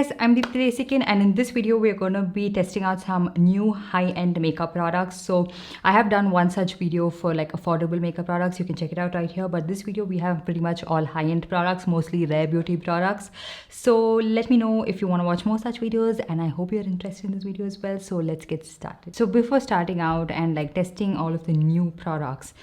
guys, I'm Deepthi Desikan, and in this video we're going to be testing out some new high-end makeup products. So I have done one such video for like affordable makeup products. You can check it out right here, but this video we have pretty much all high-end products, mostly rare beauty products. So let me know if you want to watch more such videos, and I hope you're interested in this video as well. So let's get started. So before starting out and like testing all of the new products,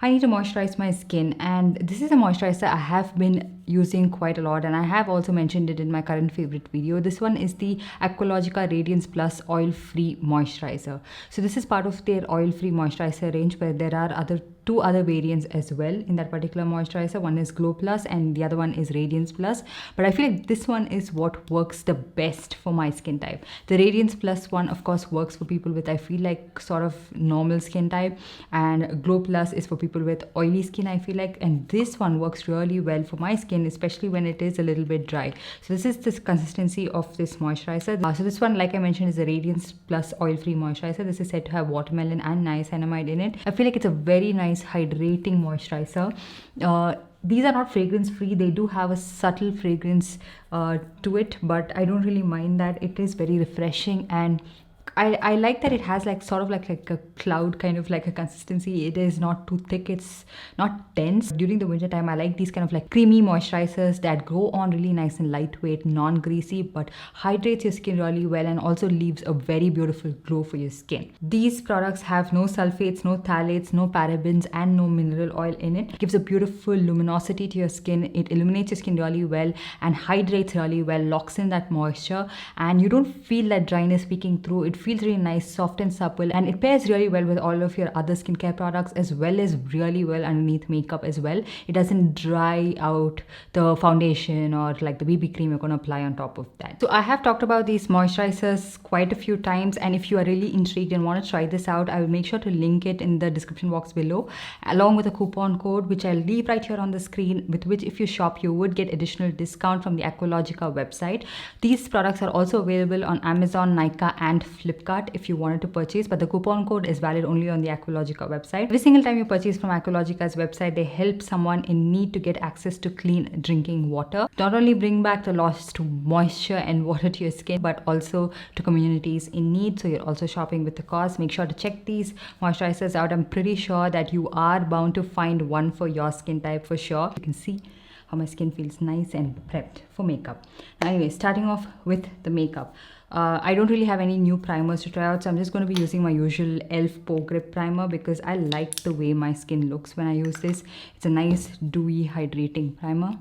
I need to moisturize my skin, and this is a moisturizer I have been using quite a lot, and I have also mentioned it in my current favorite video. This one is the Aqualogica Radiance Plus Oil Free Moisturizer. So this is part of their oil free moisturizer range, where there are two other variants as well in that particular moisturizer. One is Glow Plus and the other one is Radiance Plus, but I feel like this one is what works the best for my skin type. The Radiance Plus one of course works for people with, I feel like, sort of normal skin type, and Glow Plus is for people with oily skin, I feel like, and this one works really well for my skin, especially when it is a little bit dry. So this is the consistency of this moisturizer. So this one, like I mentioned, is a Radiance Plus Oil Free Moisturizer. This is said to have watermelon and niacinamide in it. I feel like it's a very nice hydrating moisturizer. These are not fragrance free. They do have a subtle fragrance to it, but I don't really mind that. It is very refreshing, and I like that it has like sort of like a cloud kind of like a consistency. It is not too thick, it's not dense. During the winter time, I like these kind of like creamy moisturizers that go on really nice and lightweight, non-greasy, but hydrates your skin really well and also leaves a very beautiful glow for your skin. These products have no sulfates, no phthalates, no parabens, and no mineral oil in it. It gives a beautiful luminosity to your skin. It illuminates your skin really well and hydrates really well, locks in that moisture, and you don't feel that dryness peeking through. It feels really nice, soft and supple, and it pairs really well with all of your other skincare products, as well as really well underneath makeup as well. It doesn't dry out the foundation or like the BB cream you're going to apply on top of that. So I have talked about these moisturizers quite a few times, and if you are really intrigued and want to try this out, I will make sure to link it in the description box below, along with a coupon code which I'll leave right here on the screen, with which if you shop you would get additional discount from the Aqualogica website. These products are also available on Amazon, Nykaa and Flipkart if you wanted to purchase, but the coupon code is valid only on the Aqualogica website. Every single time you purchase from Aqualogica's website, they help someone in need to get access to clean drinking water. Not only bring back the lost moisture and water to your skin, but also to communities in need. So you're also shopping with the cause. Make sure to check these moisturizers out. I'm pretty sure that you are bound to find one for your skin type for sure. You can see how my skin feels nice and prepped for makeup. Now, anyway, starting off with the makeup. I don't really have any new primers to try out, so I'm just going to be using my usual e.l.f. Pore Grip Primer because I like the way my skin looks when I use this. It's a nice, dewy, hydrating primer.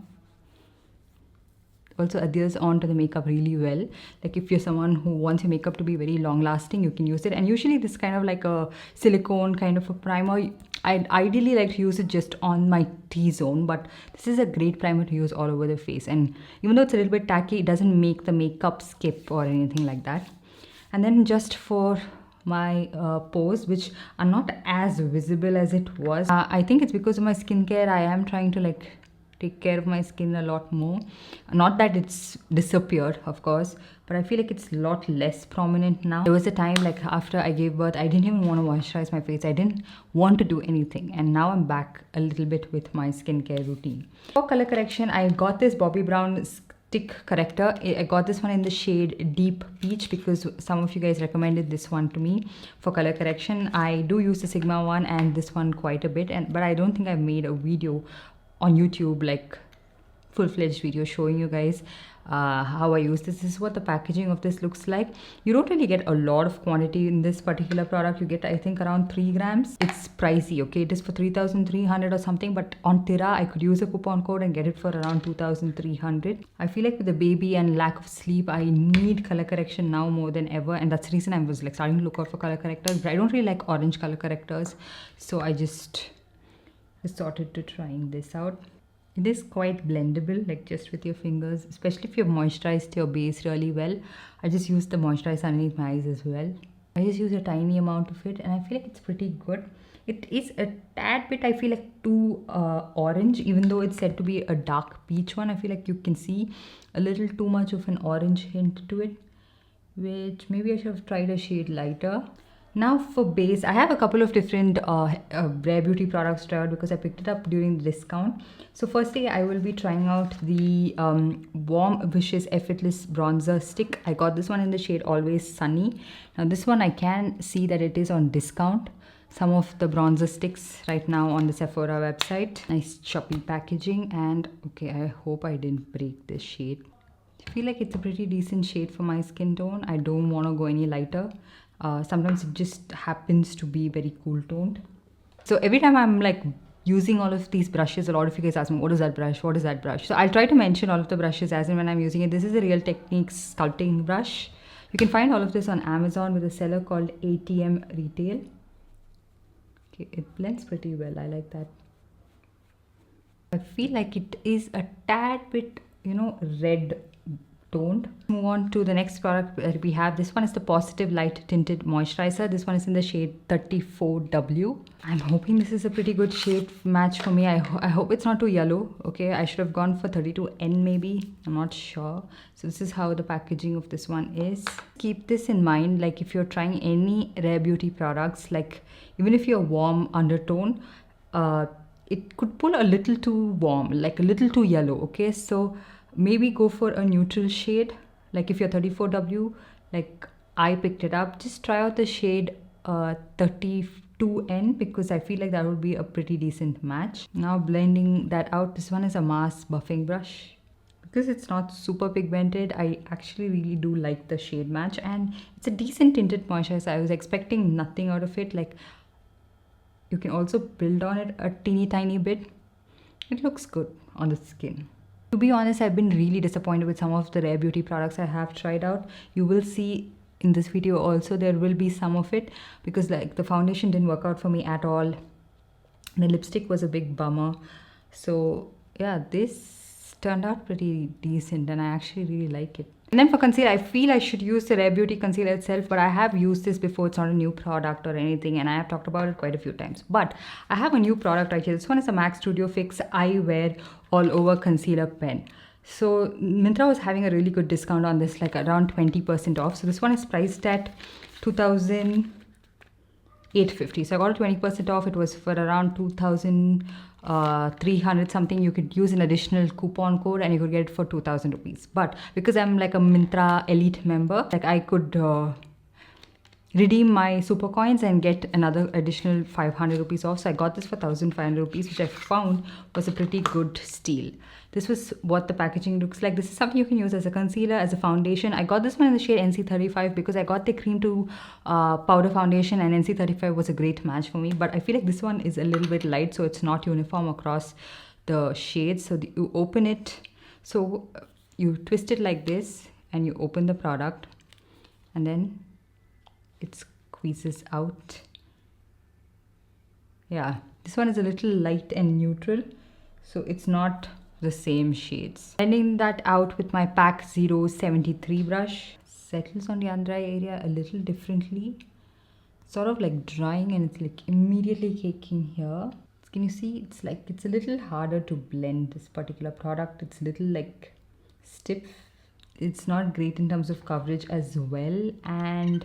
Also adheres onto the makeup really well. Like if you're someone who wants your makeup to be very long lasting, you can use it. And usually this kind of like a silicone kind of a primer, I'd ideally like to use it just on my T-zone, but this is a great primer to use all over the face. And even though it's a little bit tacky, it doesn't make the makeup skip or anything like that. And then just for my pores, which are not as visible as it was, I think it's because of my skincare. I am trying to like take care of my skin a lot more. Not that it's disappeared, of course, but I feel like it's a lot less prominent now. There was a time like after I gave birth, I didn't even want to moisturize my face. I didn't want to do anything, and now I'm back a little bit with my skincare routine. For color correction, I got this Bobbi Brown stick corrector. I got this one in the shade Deep Peach because some of you guys recommended this one to me for color correction. I do use the Sigma one and this one quite a bit, but I don't think I've made a video on YouTube, like full-fledged video showing you guys how I use this. This is what the packaging of this looks like. You don't really get a lot of quantity in this particular product. You get, I think, around 3 grams. It's pricey, okay? It is for 3,300 or something, but on Tira I could use a coupon code and get it for around 2,300. I feel like with the baby and lack of sleep, I need color correction now more than ever, and that's the reason I was like starting to look out for color correctors. But I don't really like orange color correctors, so I just resorted to trying this out. It is quite blendable, like just with your fingers, especially if you've moisturized your base really well. I just use the moisturizer underneath my eyes as well. I just use a tiny amount of it, and I feel like it's pretty good. It is a tad bit, I feel like, too orange, even though it's said to be a dark peach one. I feel like you can see a little too much of an orange hint to it, which maybe I should have tried a shade lighter. Now for base, I have a couple of different Rare Beauty products to try out because I picked it up during the discount. So firstly, I will be trying out the Warm Wishes Effortless Bronzer Stick. I got this one in the shade Always Sunny. Now this one I can see that it is on discount. Some of the bronzer sticks right now on the Sephora website. Nice choppy packaging, and okay, I hope I didn't break this shade. I feel like it's a pretty decent shade for my skin tone. I don't want to go any lighter. Sometimes it just happens to be very cool toned. So every time I'm like using all of these brushes, a lot of you guys ask me, what is that brush? What is that brush? So I'll try to mention all of the brushes as and when I'm using it. This is a Real Techniques sculpting brush. You can find all of this on Amazon with a seller called ATM Retail. Okay, it blends pretty well. I like that. I feel like it is a tad bit, red toned. Move on to the next product that we have. This one is the Positive Light Tinted Moisturizer. This one is in the shade 34W. I'm hoping this is a pretty good shade match for me. I hope it's not too yellow. Okay, I should have gone for 32N maybe. I'm not sure. So this is how the packaging of this one is. Keep this in mind, like if you're trying any Rare Beauty products, like even if you're warm undertone, it could pull a little too warm, like a little too yellow. Okay, so maybe go for a neutral shade. Like if you're 34W, like I picked it up, just try out the shade 32N because I feel like that would be a pretty decent match. Now blending that out, this one is a Mars buffing brush. Because it's not super pigmented, I actually really do like the shade match, and it's a decent tinted moisturizer. I was expecting nothing out of it. Like you can also build on it a teeny tiny bit. It looks good on the skin. To be honest, I've been really disappointed with some of the Rare Beauty products I have tried out. You will see in this video also there will be some of it because like the foundation didn't work out for me at all. The lipstick was a big bummer. So yeah, this turned out pretty decent and I actually really like it. And then for concealer, I feel I should use the Rare Beauty concealer itself, but I have used this before. It's not a new product or anything, and I have talked about it quite a few times. But I have a new product right here. This one is a MAC Studio Fix Eye Wear All Over Concealer Pen. So Myntra was having a really good discount on this, like around 20% off. So this one is priced at 2,850. So I got a 20% off. It was for around 2,300 something. You could use an additional coupon code and you could get it for 2,000 rupees. But because I'm like a Myntra Elite member, like I could redeem my super coins and get another additional 500 rupees off. So I got this for 1,500 rupees, which I found was a pretty good steal. This was what the packaging looks like. This is something you can use as a concealer, as a foundation. I got this one in the shade NC35 because I got the cream to powder foundation, and NC35 was a great match for me. But I feel like this one is a little bit light, so it's not uniform across the shades. So you open it, so you twist it like this and you open the product and then it squeezes out. Yeah, this one is a little light and neutral, so it's not the same shades. Blending that out with my PAC 073 brush. Settles on the under eye area a little differently. Sort of like drying and it's like immediately caking here. Can you see? It's like it's a little harder to blend this particular product. It's a little like stiff. It's not great in terms of coverage as well, and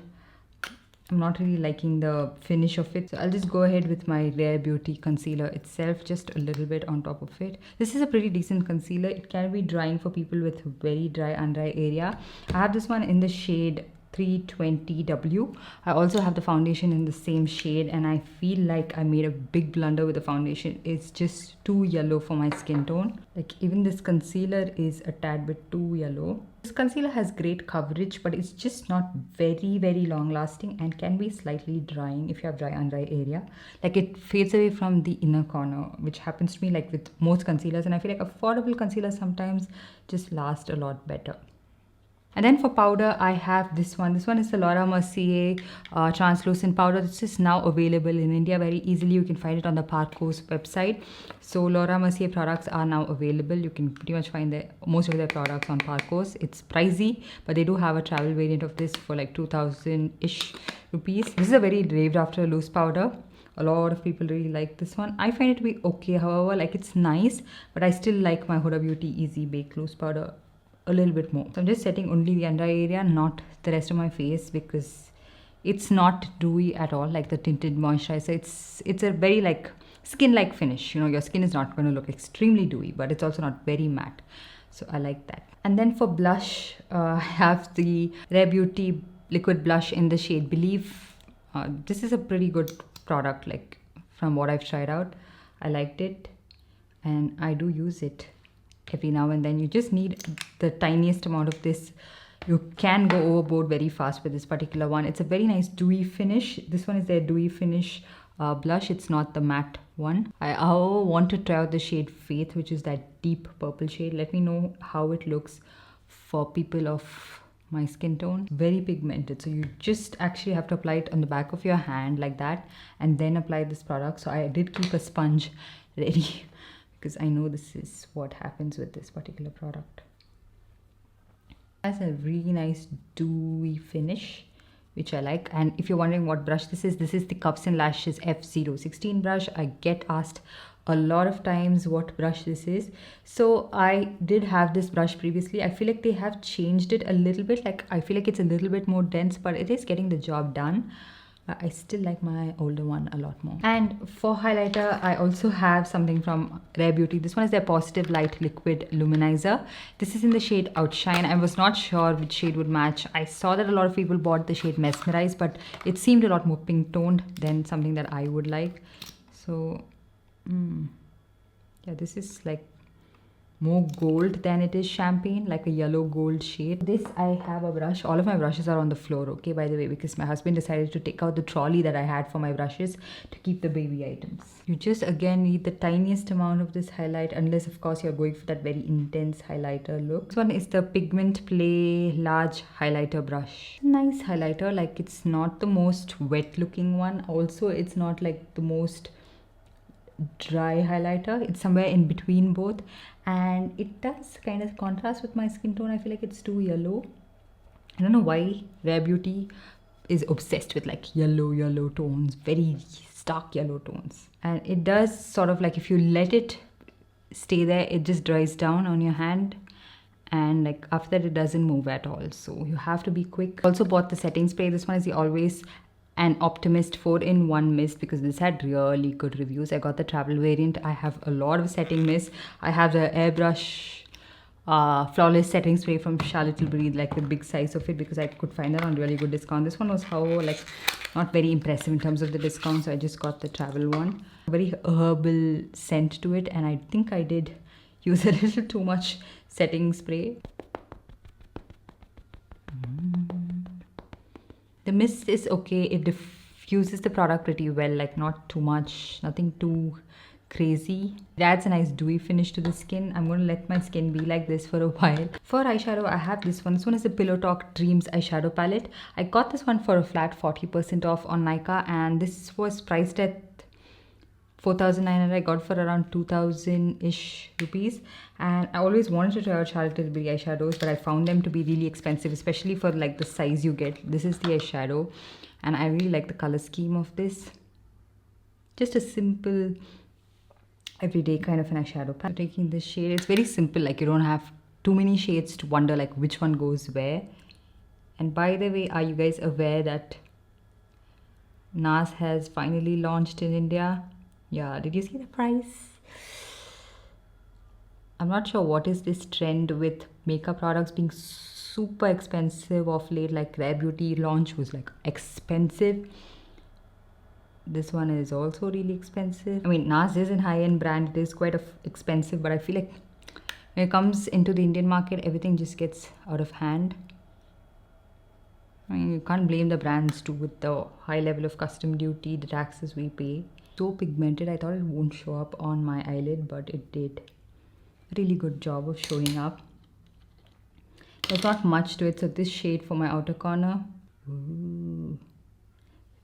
I'm not really liking the finish of it. So I'll just go ahead with my Rare Beauty concealer itself, just a little bit on top of it. This is a pretty decent concealer. It can be drying for people with very dry under eye area. I have this one in the shade 320W. I also have the foundation in the same shade, and I feel like I made a big blunder with the foundation. It's just too yellow for my skin tone. Like even this concealer is a tad bit too yellow. This concealer has great coverage, but it's just not very long lasting and can be slightly drying if you have dry under eye area. Like it fades away from the inner corner, which happens to me like with most concealers, and I feel like affordable concealers sometimes just last a lot better. And then for powder, I have this one. This one is the Laura Mercier translucent powder. This is now available in India very easily. You can find it on the Parco's website. So Laura Mercier products are now available. You can pretty much find most of their products on Parco's. It's pricey, but they do have a travel variant of this for like 2,000-ish rupees. This is a very raved after loose powder. A lot of people really like this one. I find it to be okay. However, like it's nice, but I still like my Huda Beauty Easy Bake Loose Powder a little bit more. So I'm just setting only the under eye area, not the rest of my face, because It's not dewy at all like the tinted moisturizer. It's a very like skin like finish. Your skin is not going to look extremely dewy, but it's also not very matte, so I like that. And then for blush, I have the Rare Beauty liquid blush in the shade Believe. This is a pretty good product, like from what I've tried out. I liked it and I do use it every now and then. You just need the tiniest amount of this. You can go overboard very fast with this particular one. It's a very nice dewy finish. This one is their dewy finish blush. It's not the matte one. I want to try out the shade Faith, which is that deep purple shade. Let me know how it looks for people of my skin tone. Very pigmented, so you just actually have to apply it on the back of your hand like that and then apply this product. So I did keep a sponge ready because I know this is what happens with this particular product. It has a really nice dewy finish, which I like. And if you're wondering what brush this is the Cuffs and Lashes F016 brush. I get asked a lot of times what brush this is. So I did have this brush previously. I feel like they have changed it a little bit. Like I feel like it's a little bit more dense, but it is getting the job done. I still like my older one a lot more. And for highlighter, I also have something from Rare Beauty. This one is their Positive Light Liquid Luminizer. This is in the shade Outshine. I was not sure which shade would match. I saw that a lot of people bought the shade Mesmerize, but it seemed a lot more pink toned than something that I would like. So, yeah, this is like more gold than it is champagne, like a yellow gold shade. This, I have a brush. All of my brushes are on the floor, okay, by the way, because my husband decided to take out the trolley that I had for my brushes to keep the baby items. You just again need the tiniest amount of this highlight, unless of course you're going for that very intense highlighter look. This one is the Pigment Play large highlighter brush. Nice highlighter, like it's not the most wet looking one. Also, it's not like the most dry highlighter. It's somewhere in between both, and it does kind of contrast with my skin tone. I feel like it's too yellow. I don't know why Rare Beauty is obsessed with like yellow tones, very stark yellow tones. And it does sort of like, if you let it stay there, it just dries down on your hand, and like after that it doesn't move at all, so you have to be quick. Also bought the setting spray. This one is the Always an Optimist 4-in-1 mist, because this had really good reviews. I got the travel variant. I have a lot of setting mist. I have the Airbrush flawless setting spray from Charlotte Tilbury, like the big size of it, because I could find that on really good discount. This one was, however, like not very impressive in terms of the discount, so I just got the travel one. Very herbal scent to it, and I think I did use a little too much setting spray. The mist is okay. It diffuses the product pretty well, like not too much, nothing too crazy. It adds a nice dewy finish to the skin. I'm going to let my skin be like this for a while. For eyeshadow, I have this one. This one is the Pillow Talk Dreams eyeshadow palette. I got this one for a flat 40% off on Nykaa, and this was priced at 4,900. I got for around 2,000-ish rupees, and I always wanted to try out Charlotte Tilbury eyeshadows, but I found them to be really expensive, especially for like the size you get. This is the eyeshadow, and I really like the color scheme of this. Just a simple everyday kind of an eyeshadow palette. Taking this shade, it's very simple, like you don't have too many shades to wonder like which one goes where. And by the way, are you guys aware that NARS has finally launched in India? Yeah, did you see the price? I'm not sure what is this trend with makeup products being super expensive of late. Like Rare Beauty launch was like expensive. This one is also really expensive. I mean, NARS is a high-end brand. It is quite expensive, but I feel like when it comes into the Indian market, everything just gets out of hand. I mean, you can't blame the brands too, with the high level of custom duty, the taxes we pay. So pigmented, I thought it won't show up on my eyelid, but it did. Really good job of showing up. There's not much to it, so this shade for my outer corner. Ooh.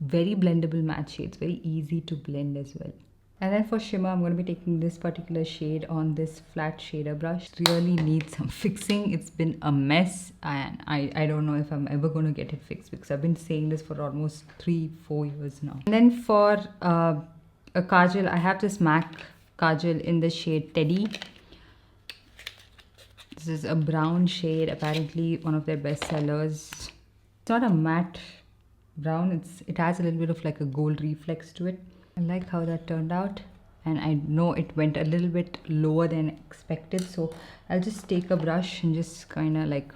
Very blendable matte shades, very easy to blend as well. And then for shimmer, I'm going to be taking this particular shade on this flat shader brush. Really needs some fixing. It's been a mess, and I don't know if I'm ever going to get it fixed, because I've been saying this for almost 3-4 years now. And then for a kajal, I have this MAC kajal in the shade Teddy. This is a brown shade, apparently one of their best sellers. It's not a matte brown. It has a little bit of like a gold reflex to it. I like how that turned out, and I know it went a little bit lower than expected, so I'll just take a brush and just kind of like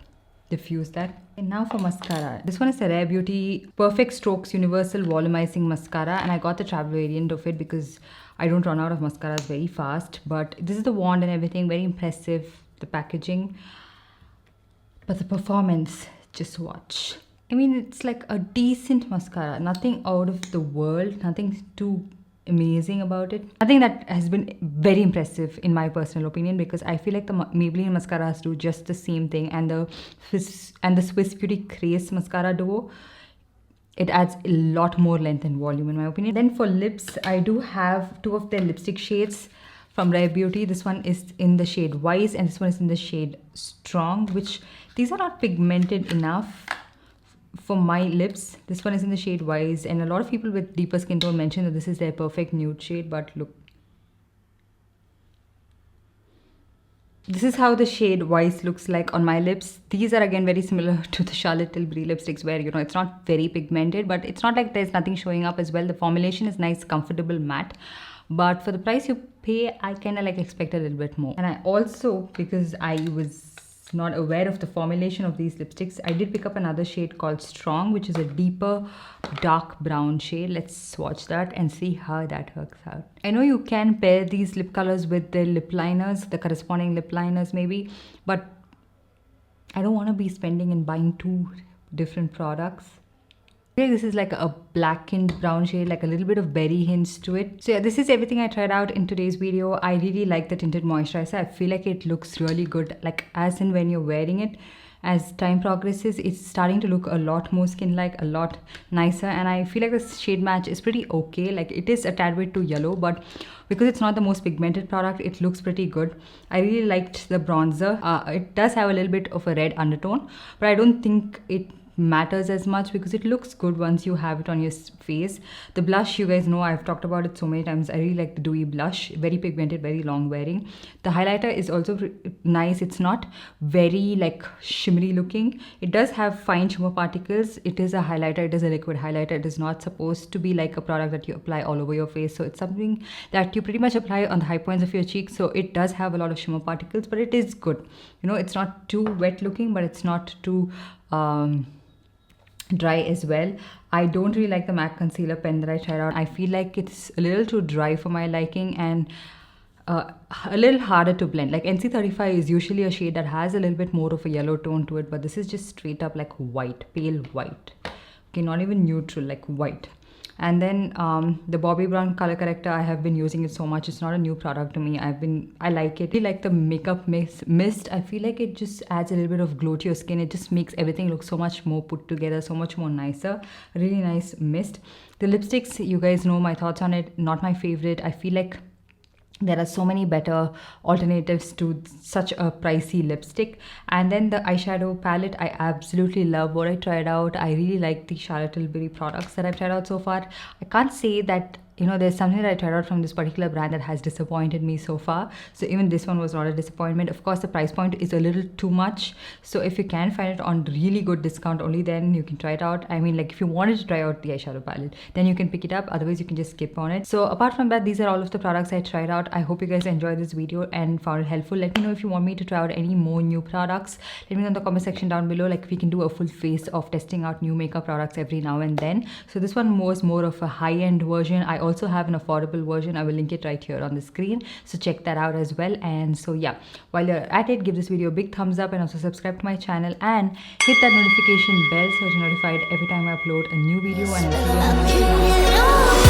diffuse that. And now for mascara. This one is a Rare Beauty Perfect Strokes Universal Volumizing Mascara, and I got the travel variant of it because I don't run out of mascaras very fast. But this is the wand and everything, very impressive, the packaging. But the performance, just watch. I mean, it's like a decent mascara, nothing out of the world, nothing too amazing about it. Nothing that has been very impressive in my personal opinion, because I feel like the Maybelline mascaras do just the same thing, and the Swiss Beauty Craze mascara duo, it adds a lot more length and volume in my opinion. Then for lips, I do have two of their lipstick shades from Rare Beauty. This one is in the shade Wise and this one is in the shade Strong, which these are not pigmented enough for my lips. This one is in the shade Wise, and a lot of people with deeper skin tone mention that this is their perfect nude shade, but look. This is how the shade Wise looks like on my lips. These are again very similar to the Charlotte Tilbury lipsticks, where it's not very pigmented, but it's not like there's nothing showing up as well. The formulation is nice, comfortable, matte. But for the price you pay, I kind of like expect a little bit more. And I also, because I was not aware of the formulation of these lipsticks, I did pick up another shade called Strong, which is a deeper dark brown shade. Let's swatch that and see how that works out. I know you can pair these lip colors with the lip liners, the corresponding lip liners maybe, but I don't want to be spending and buying two different products. Okay, this is like a blackened brown shade, like a little bit of berry hints to it. So yeah, this is everything I tried out in today's video. I really like the tinted moisturizer. I feel like it looks really good, like as in when you're wearing it. As time progresses, it's starting to look a lot more skin-like, a lot nicer, and I feel like the shade match is pretty okay. Like it is a tad bit too yellow, but because it's not the most pigmented product, it looks pretty good. I really liked the bronzer. It does have a little bit of a red undertone, but I don't think it matters as much because it looks good once you have it on your face. The blush, you guys know I've talked about it so many times. I really like the dewy blush, very pigmented, very long wearing. The highlighter is also nice. It's not very like shimmery looking. It does have fine shimmer particles. It is a highlighter, it is a liquid highlighter. It is not supposed to be like a product that you apply all over your face. So it's something that you pretty much apply on the high points of your cheeks. So it does have a lot of shimmer particles, but it is good. It's not too wet looking, but it's not too dry as well. I don't really like the MAC concealer pen that I tried out. I feel like it's a little too dry for my liking and a little harder to blend. Like NC35 is usually a shade that has a little bit more of a yellow tone to it, but this is just straight up like white, pale white. Okay, not even neutral, like white. And then the Bobbi Brown color corrector, I have been using it so much. It's not a new product to me. I like it. I like the makeup mist. I feel like it just adds a little bit of glow to your skin. It just makes everything look so much more put together, so much more nicer. Really nice mist. The lipsticks, you guys know my thoughts on it. Not my favorite. I feel like there are so many better alternatives to such a pricey lipstick. And then the eyeshadow palette, I absolutely love what I tried out. I really like the Charlotte Tilbury products that I've tried out so far. I can't say that there's something that I tried out from this particular brand that has disappointed me so far. So even this one was not a disappointment. Of course, the price point is a little too much. So if you can find it on really good discount, only then you can try it out. I mean, like if you wanted to try out the eyeshadow palette, then you can pick it up. Otherwise, you can just skip on it. So apart from that, these are all of the products I tried out. I hope you guys enjoyed this video and found it helpful. Let me know if you want me to try out any more new products. Let me know in the comment section down below, like if we can do a full face of testing out new makeup products every now and then. So this one was more of a high-end version. I also have an affordable version. I will link it right here on the screen, so check that out as well. And so yeah, while you're at it, give this video a big thumbs up and also subscribe to my channel and hit that notification bell so you're notified every time I upload a new video. And I'll see you in the next one.